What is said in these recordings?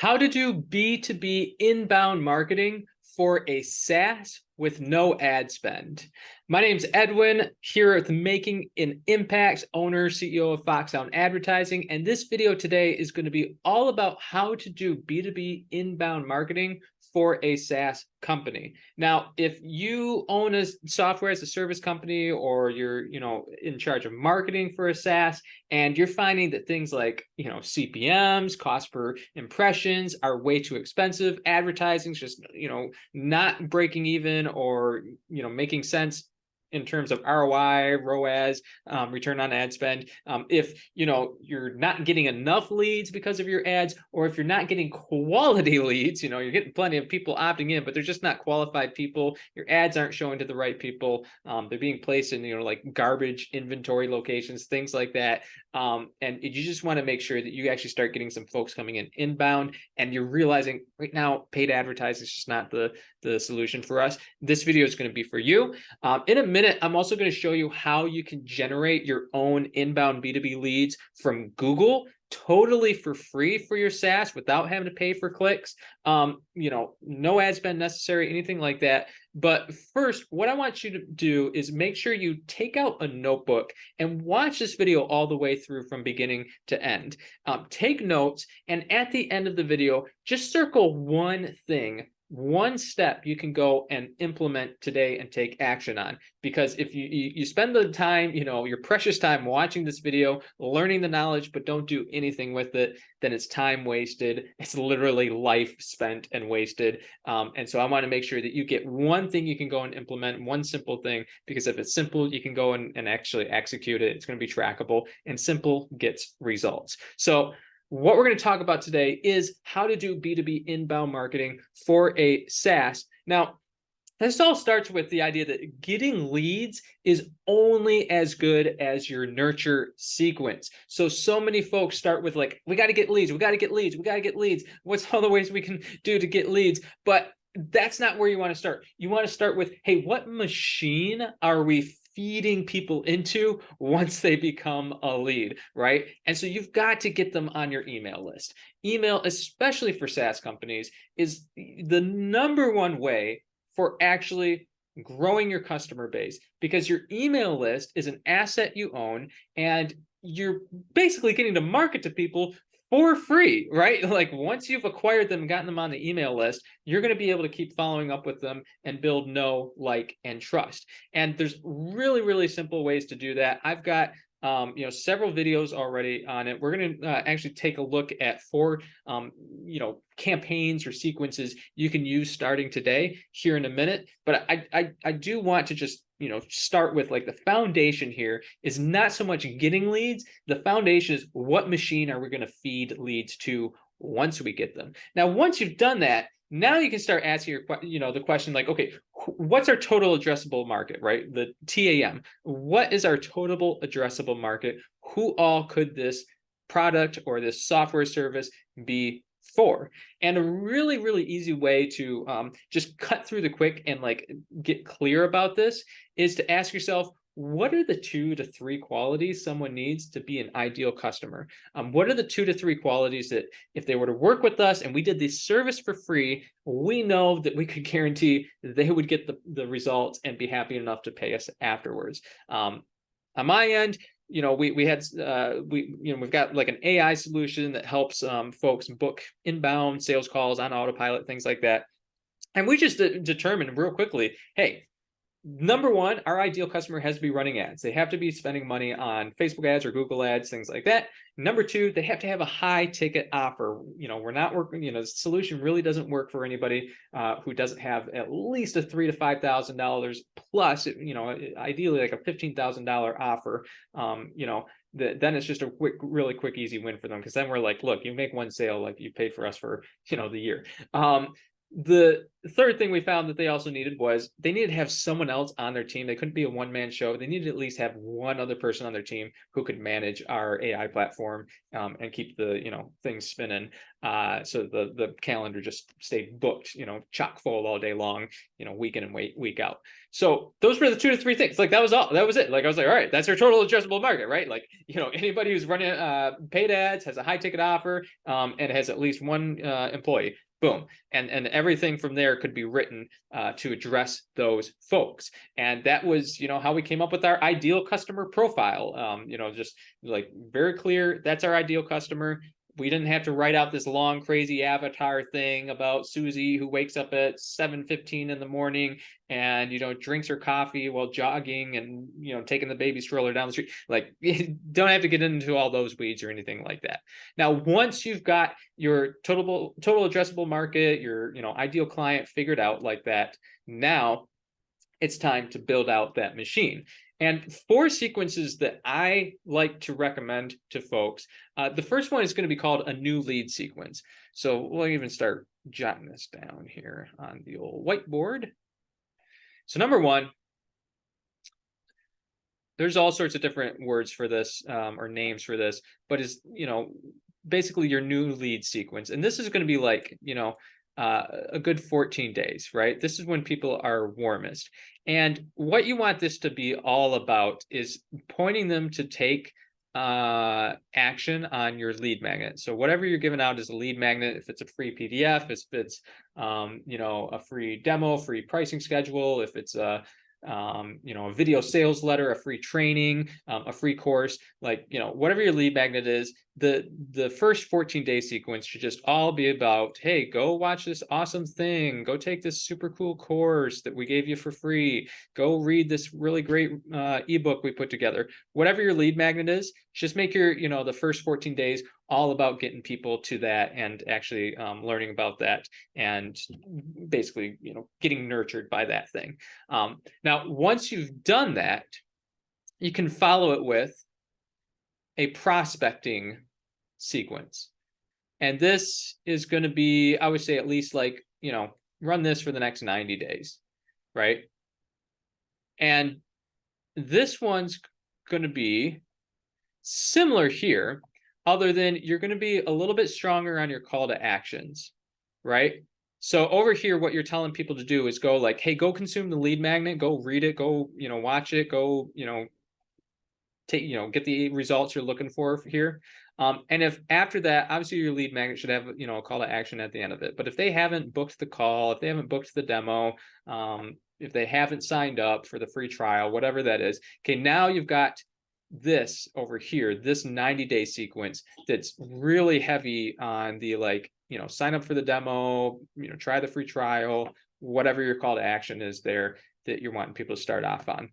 How to do B2B inbound marketing for a SaaS with no ad spend. My name's Edwin, here at the Making an Impact, owner, CEO of Foxhound Advertising, and this video today is going to be all about how to do B2B inbound marketing for a SaaS company. Now, if you own a software as a service company, or you're, in charge of marketing for a SaaS, and you're finding that things like, CPMs, cost per impressions, are way too expensive, advertising's just, not breaking even or, making sense in terms of ROI, ROAS, return on ad spend. If you're not getting enough leads because of your ads, or if you're not getting quality leads, you're getting plenty of people opting in, but they're just not qualified people. Your ads aren't showing to the right people. They're being placed in like garbage inventory locations, things like that. And you just want to make sure that you actually start getting some folks coming in inbound, and you're realizing right now paid advertising is just not the solution for us. This video is going to be for you. In a minute, I'm also going to show you how you can generate your own inbound B2B leads from Google totally for free for your SaaS without having to pay for clicks. No ad spend necessary, anything like that. But first, what I want you to do is make sure you take out a notebook and watch this video all the way through from beginning to end. Take notes, and at the end of the video, just circle one thing, one step you can go and implement today and take action on. Because if you spend the time, your precious time watching this video, learning the knowledge, but don't do anything with it, then it's time wasted. It's literally life spent and wasted. And so I want to make sure that you get one thing you can go and implement, one simple thing, because if it's simple, you can go and actually execute it. It's going to be trackable, and simple gets results. So what we're going to talk about today is how to do B2B inbound marketing for a SaaS. Now, this all starts with the idea that getting leads is only as good as your nurture sequence. So many folks start with like, we got to get leads, we got to get leads, we got to get leads. What's all the ways we can do to get leads? But that's not where you want to start. You want to start with, hey, what machine are we feeding people into once they become a lead, right? And so you've got to get them on your email list. Email, especially for SaaS companies, is the number one way for actually growing your customer base, because your email list is an asset you own, and you're basically getting to market to people for free, right? Like once you've acquired them and gotten them on the email list, you're going to be able to keep following up with them and build know, like, and trust. And there's really, really simple ways to do that. I've got several videos already on it. We're going to actually take a look at 4 campaigns or sequences you can use starting today here in a minute. But I do want to just start with, like, the foundation here is not so much getting leads. The foundation is, what machine are we going to feed leads to once we get them? Now, once you've done that, now you can start asking the question, like, okay, what's our total addressable market, right? The TAM. What is our total addressable market? Who all could this product or this software service be for? And a really, really easy way to just cut through the quick and like get clear about this is to ask yourself, what are the 2 to 3 qualities someone needs to be an ideal customer? What are the 2 to 3 qualities that if they were to work with us and we did this service for free, we know that we could guarantee they would get the results and be happy enough to pay us afterwards? On my end, we've got like an AI solution that helps folks book inbound sales calls on autopilot, things like that. And we just determined real quickly, hey, number one, our ideal customer has to be running ads. They have to be spending money on Facebook ads or Google ads, things like that. Number 2, they have to have a high ticket offer. We're not working, the solution really doesn't work for anybody who doesn't have at least a $3,000 to $5,000 plus, ideally like a $15,000 offer. Then it's just a really quick, easy win for them, because then we're like, look, you make one sale, like you paid for us for, the year. The third thing we found that they also needed was they needed to have someone else on their team. They couldn't be a one-man show. They needed to at least have one other person on their team who could manage our AI platform and keep the things spinning. So the calendar just stayed booked, chock full all day long, week in and week out. So those were the 2 to 3 things. Like that was all. That was it. Like I was like, all right, that's our total addressable market, right? Like anybody who's running paid ads, has a high ticket offer, and has at least one employee. Boom. And everything from there could be written to address those folks. And that was, how we came up with our ideal customer profile. Just like very clear, that's our ideal customer. We didn't have to write out this long, crazy avatar thing about Susie who wakes up at 7:15 in the morning and, drinks her coffee while jogging and, taking the baby stroller down the street. Like, you don't have to get into all those weeds or anything like that. Now, once you've got your total addressable market, your, ideal client figured out like that, now it's time to build out that machine. And 4 sequences that I like to recommend to folks. The first one is going to be called a new lead sequence. So we'll even start jotting this down here on the old whiteboard. So number 1, there's all sorts of different words for this or names for this, but is basically your new lead sequence. And this is going to be like, a good 14 days, right? This is when people are warmest. And what you want this to be all about is pointing them to take action on your lead magnet. So whatever you're giving out as a lead magnet, if it's a free PDF, if it's a free demo, free pricing schedule, if it's a video sales letter, a free training, a free course, like, whatever your lead magnet is, the first 14-day sequence should just all be about, hey, go watch this awesome thing, go take this super cool course that we gave you for free, go read this really great ebook we put together. Whatever your lead magnet is, just make your, the first 14 days all about getting people to that and actually learning about that and basically, getting nurtured by that thing. Now, once you've done that, you can follow it with a prospecting sequence. And this is going to be, I would say, at least like, run this for the next 90 days, right? And this one's going to be similar here, other than you're going to be a little bit stronger on your call to actions, right? So over here, what you're telling people to do is go like, hey, go consume the lead magnet, go read it, go, watch it, go, take, get the results you're looking for here. And if after that, obviously your lead magnet should have, a call to action at the end of it. But if they haven't booked the call, if they haven't booked the demo, if they haven't signed up for the free trial, whatever that is, okay, now you've got this over here, this 90-day sequence that's really heavy on the like, sign up for the demo, try the free trial, whatever your call to action is there that you're wanting people to start off on.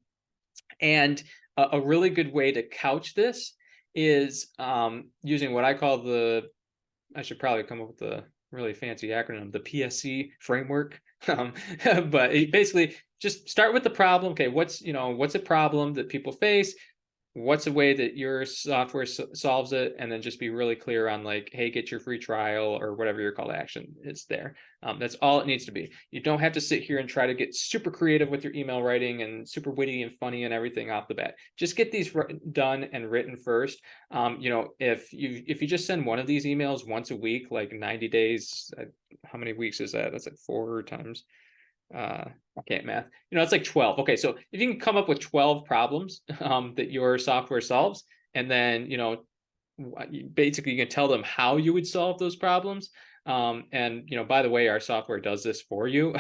And a really good way to couch this is using what I call I should probably come up with a really fancy acronym, the P.S.CTA framework. But basically just start with the problem. Okay, what's a problem that people face? What's a way that your software solves it? And then just be really clear on like, hey, get your free trial or whatever your call to action is there. That's all it needs to be. You don't have to sit here and try to get super creative with your email writing and super witty and funny and everything off the bat. Just get these done and written first. If you just send one of these emails once a week, like 90 days, how many weeks is that? That's like 4 times. I can't math, it's like 12. Okay, so if you can come up with 12 problems that your software solves, and then basically you can tell them how you would solve those problems. And by the way, our software does this for you.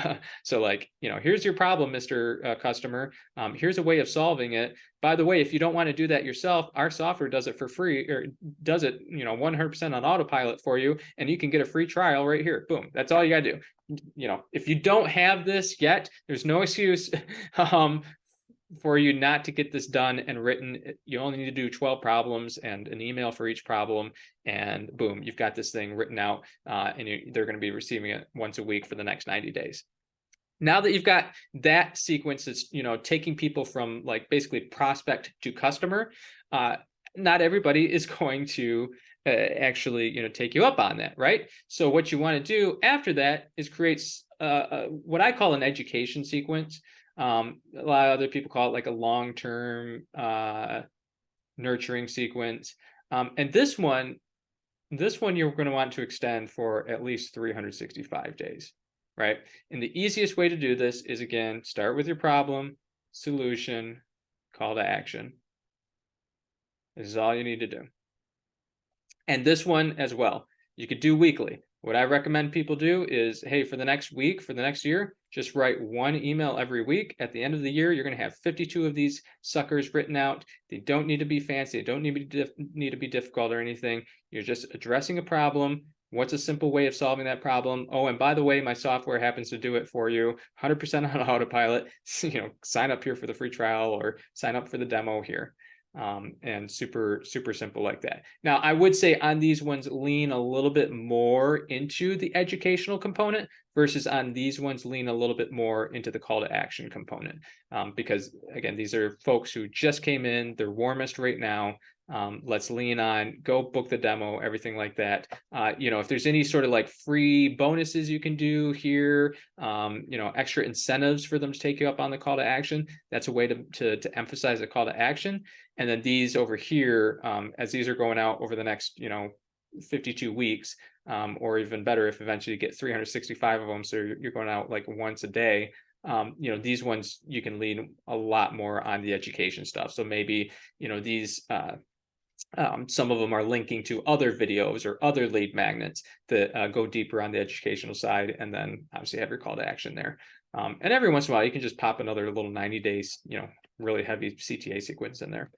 So like, here's your problem, Mr. Customer. Here's a way of solving it. By the way, if you don't want to do that yourself, our software does it for free, or does it 100% on autopilot for you, and you can get a free trial right here. Boom. That's all you got to do. If you don't have this yet, there's no excuse for you not to get this done and written. You only need to do 12 problems and an email for each problem, and boom, you've got this thing written out, and they're going to be receiving it once a week for the next 90 days. Now that you've got that sequence that's taking people from like basically prospect to customer, not everybody is going to actually take you up on that, right? So what you want to do after that is create what I call an education sequence. A lot of other people call it like a long-term nurturing sequence. And this one you're going to want to extend for at least 365 days, right? And the easiest way to do this is, again, start with your problem, solution, call to action. This is all you need to do. And this one as well, you could do weekly. What I recommend people do is, hey, for the next week, for the next year, just write one email every week. At the end of the year, you're going to have 52 of these suckers written out. They don't need to be fancy. They don't need to be difficult or anything. You're just addressing a problem. What's a simple way of solving that problem? Oh, and by the way, my software happens to do it for you 100% on autopilot. Sign up here for the free trial or sign up for the demo here. And super simple like that. Now, I would say on these ones, lean a little bit more into the educational component versus on these ones, lean a little bit more into the call to action component. Because again, these are folks who just came in, they're warmest right now. Let's lean on, go book the demo, everything like that. If there's any sort of like free bonuses you can do here, extra incentives for them to take you up on the call to action, that's a way to emphasize the call to action. And then these over here, as these are going out over the next, 52 weeks, or even better, if eventually you get 365 of them, so you're going out like once a day. These ones you can lean a lot more on the education stuff. So maybe, these some of them are linking to other videos or other lead magnets that go deeper on the educational side, and then obviously have your call to action there. And every once in a while, you can just pop another little 90 days, really heavy CTA sequence in there.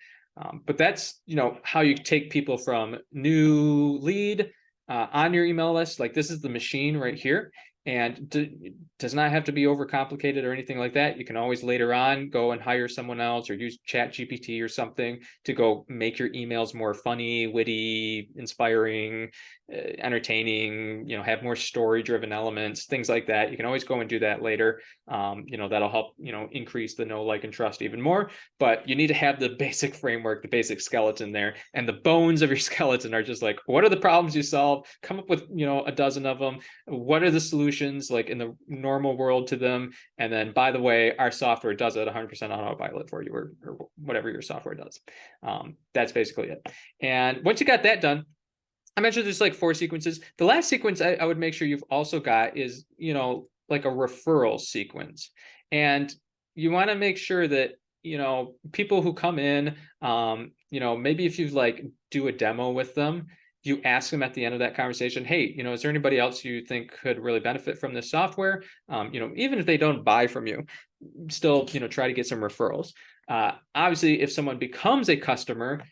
But that's, how you take people from new lead on your email list. Like this is the machine right here. And does not have to be overcomplicated or anything like that. You can always later on go and hire someone else or use ChatGPT or something to go make your emails more funny, witty, inspiring, entertaining, have more story-driven elements, things like that. You can always go and do that later. That'll help, increase the know, like, and trust even more. But you need to have the basic framework, the basic skeleton there. And the bones of your skeleton are just like, what are the problems you solve? Come up with, a dozen of them. What are the solutions like in the normal world to them? And then, by the way, our software does it 100% on autopilot for you, or whatever your software does. That's basically it. And once you got that done, I mentioned there's like 4 sequences. The last sequence I would make sure you've also got is, like a referral sequence. And you want to make sure that, people who come in, maybe if you like do a demo with them, you ask them at the end of that conversation, hey, is there anybody else you think could really benefit from this software? Even if they don't buy from you, still, try to get some referrals. Obviously, if someone becomes a customer,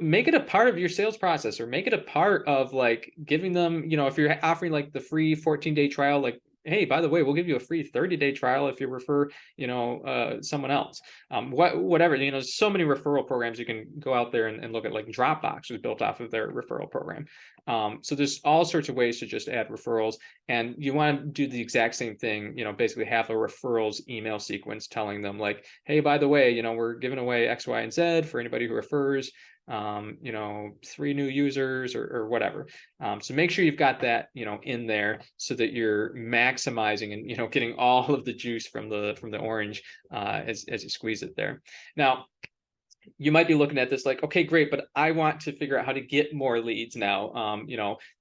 make it a part of your sales process, or make it a part of like giving them, if you're offering like the free 14-day trial, like, hey, by the way, we'll give you a free 30-day trial if you refer, someone else. Whatever, there's so many referral programs you can go out there and look at. Like Dropbox was built off of their referral program. So there's all sorts of ways to just add referrals, and you want to do the exact same thing, basically have a referrals email sequence telling them like, hey, by the way, we're giving away X, Y, and Z for anybody who refers, 3 new users or whatever. So make sure you've got that, in there so that you're maximizing and, getting all of the juice from the orange as you squeeze it there. Now, you might be looking at this like, okay, great, but I want to figure out how to get more leads now,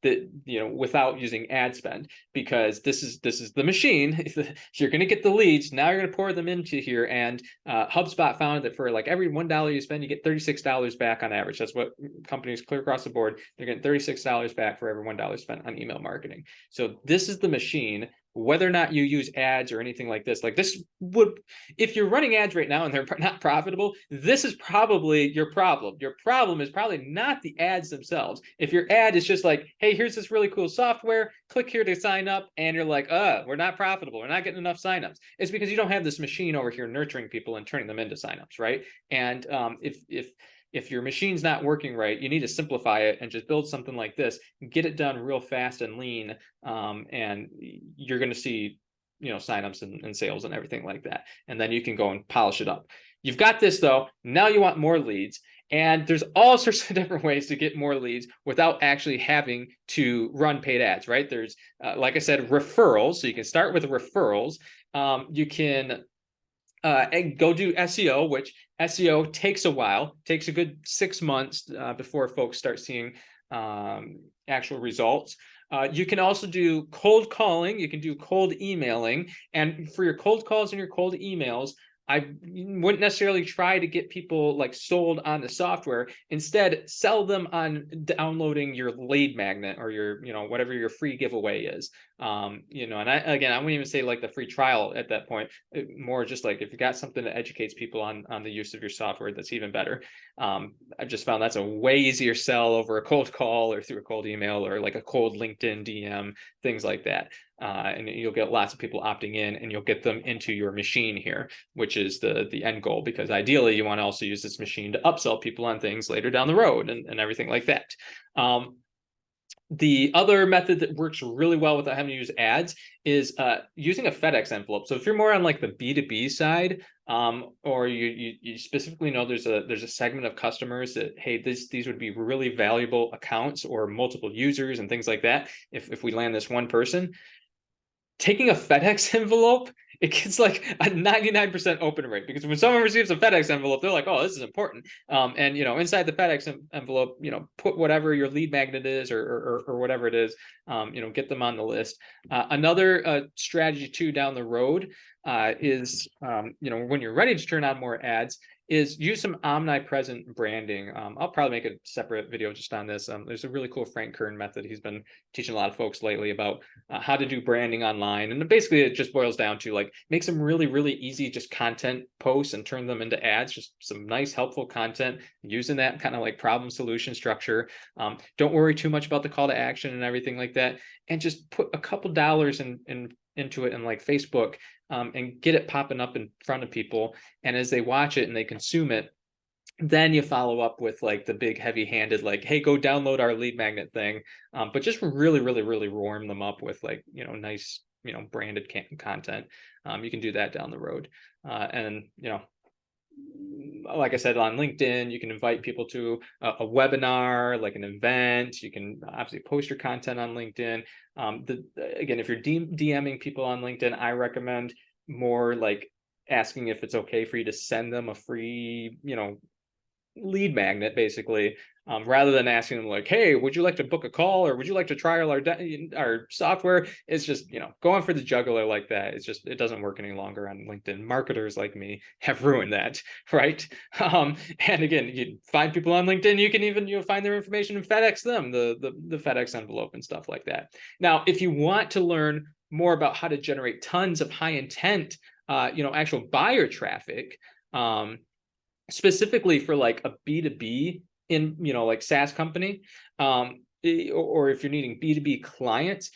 without using ad spend, because this is the machine. You're going to get the leads. Now you're going to pour them into here. And HubSpot found that for like every $1 you spend, you get $36 back on average. That's what companies clear across the board. They're getting $36 back for every $1 spent on email marketing. So this is the machine. Whether or not you use ads or anything like this would, if you're running ads right now and they're not profitable, this is probably your problem. Your problem is probably not the ads themselves. If your ad is just like, hey, here's this really cool software, click here to sign up, and you're like, we're not profitable, we're not getting enough signups, it's because you don't have this machine over here nurturing people and turning them into signups, right? And if your machine's not working right, you need to simplify it and just build something like this, get it done real fast and lean, and you're going to see, signups and sales and everything like that. And then you can go and polish it up. You've got this though. Now you want more leads. And there's all sorts of different ways to get more leads without actually having to run paid ads, right? There's, like I said, referrals. So you can start with referrals. You can go do SEO, which SEO takes a while, takes a good 6 months before folks start seeing actual results. You can also do cold calling. You can do cold emailing. And for your cold calls and your cold emails, I wouldn't necessarily try to get people like sold on the software. Instead, sell them on downloading your lead magnet or your, whatever your free giveaway is. And I wouldn't even say like the free trial at that point. More just like if you got something that educates people on the use of your software, that's even better. I've just found that's a way easier sell over a cold call or through a cold email or like a cold LinkedIn DM, things like that. And you'll get lots of people opting in, and you'll get them into your machine here, which is the end goal, because ideally you want to also use this machine to upsell people on things later down the road and everything like that. The other method that works really well without having to use ads is using a FedEx envelope. So if you're more on like the B2B side, or you specifically know there's a segment of customers that, hey, these would be really valuable accounts or multiple users and things like that, if we land this one person, taking a FedEx envelope, it gets like a 99% open rate, because when someone receives a FedEx envelope, they're like, oh, this is important. And inside the FedEx envelope, put whatever your lead magnet is or whatever it is, get them on the list. Another strategy too down the road is, when you're ready to turn on more ads, is use some omnipresent branding. I'll probably make a separate video just on this. There's a really cool Frank Kern method he's been teaching a lot of folks lately about how to do branding online. And basically it just boils down to like make some really, really easy just content posts and turn them into ads, just some nice, helpful content using that kind of like problem solution structure. Don't worry too much about the call to action and everything like that. And just put a couple dollars into it in like Facebook, and get it popping up in front of people. And as they watch it and they consume it, then you follow up with like the big heavy-handed, like, hey, go download our lead magnet thing. But just really, really, really warm them up with like, nice, branded content. You can do that down the road. And, like I said, on LinkedIn, you can invite people to a webinar, like an event. You can obviously post your content on LinkedIn. Again, if you're DMing people on LinkedIn, I recommend more like asking if it's okay for you to send them a free, lead magnet, basically, rather than asking them like, hey, would you like to book a call, or would you like to try our software? It's just, going for the jugular like that. It's just, it doesn't work any longer on LinkedIn. Marketers like me have ruined that, right? And again, you find people on LinkedIn, you can even find their information and FedEx them the FedEx envelope and stuff like that. Now, if you want to learn more about how to generate tons of high intent, actual buyer traffic, specifically for like a B2B in, like SaaS company, or if you're needing B2B clients,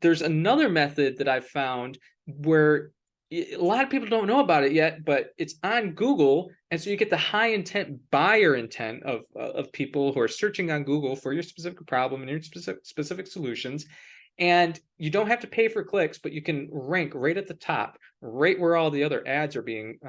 there's another method that I've found where a lot of people don't know about it yet, but it's on Google. And so you get the high intent buyer intent of people who are searching on Google for your specific problem and your specific solutions. And you don't have to pay for clicks, but you can rank right at the top, right where all the other ads are being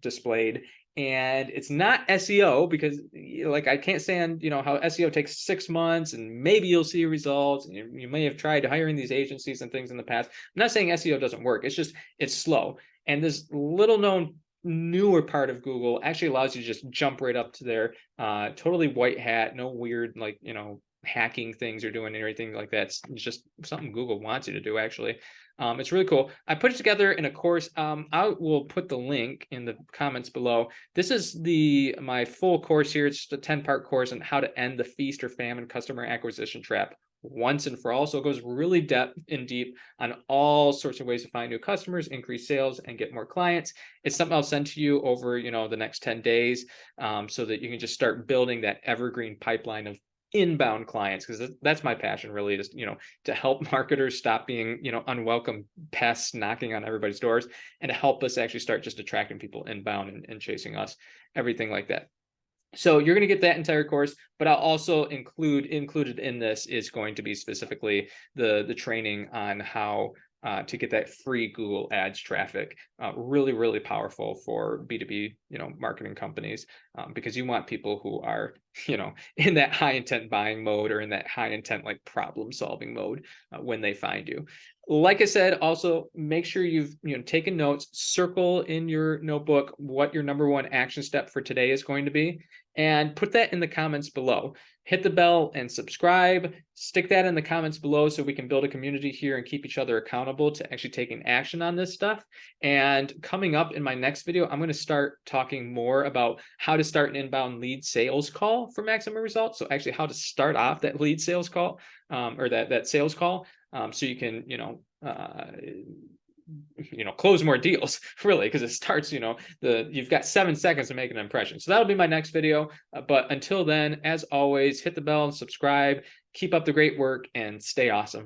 displayed. And it's not SEO, because like I can't stand, how SEO takes 6 months and maybe you'll see results. And you may have tried hiring these agencies and things in the past. I'm not saying SEO doesn't work. It's just, it's slow. And this little known newer part of Google actually allows you to just jump right up to there, totally white hat, no weird, like, hacking things you're doing or anything like that. It's just something Google wants you to do, actually. It's really cool. I put it together in a course. I will put the link in the comments below. This is my full course here. It's just a 10-part course on how to end the feast or famine customer acquisition trap once and for all. So it goes really deep on all sorts of ways to find new customers, increase sales, and get more clients. It's something I'll send to you over, the next 10 days, so that you can just start building that evergreen pipeline of inbound clients, because that's my passion, really, is to help marketers stop being unwelcome pests knocking on everybody's doors, and to help us actually start just attracting people inbound and chasing us, everything like that. So you're going to get that entire course, but I'll also included in this is going to be specifically the training on how to get that free Google Ads traffic. Really, really powerful for B2B, marketing companies, because you want people who are, in that high intent buying mode or in that high intent like problem solving mode when they find you. Like I said, also make sure you've taken notes, circle in your notebook what your number one action step for today is going to be, and put that in the comments below. Hit the bell and subscribe. Stick that in the comments below so we can build a community here and keep each other accountable to actually taking action on this stuff. And coming up in my next video, I'm going to start talking more about how to start an inbound lead sales call for maximum results. So actually how to start off that lead sales call, or that sales call, so you can, close more deals, really, because it starts, you've got 7 seconds to make an impression. So that'll be my next video. But until then, as always, hit the bell and subscribe, keep up the great work, and stay awesome.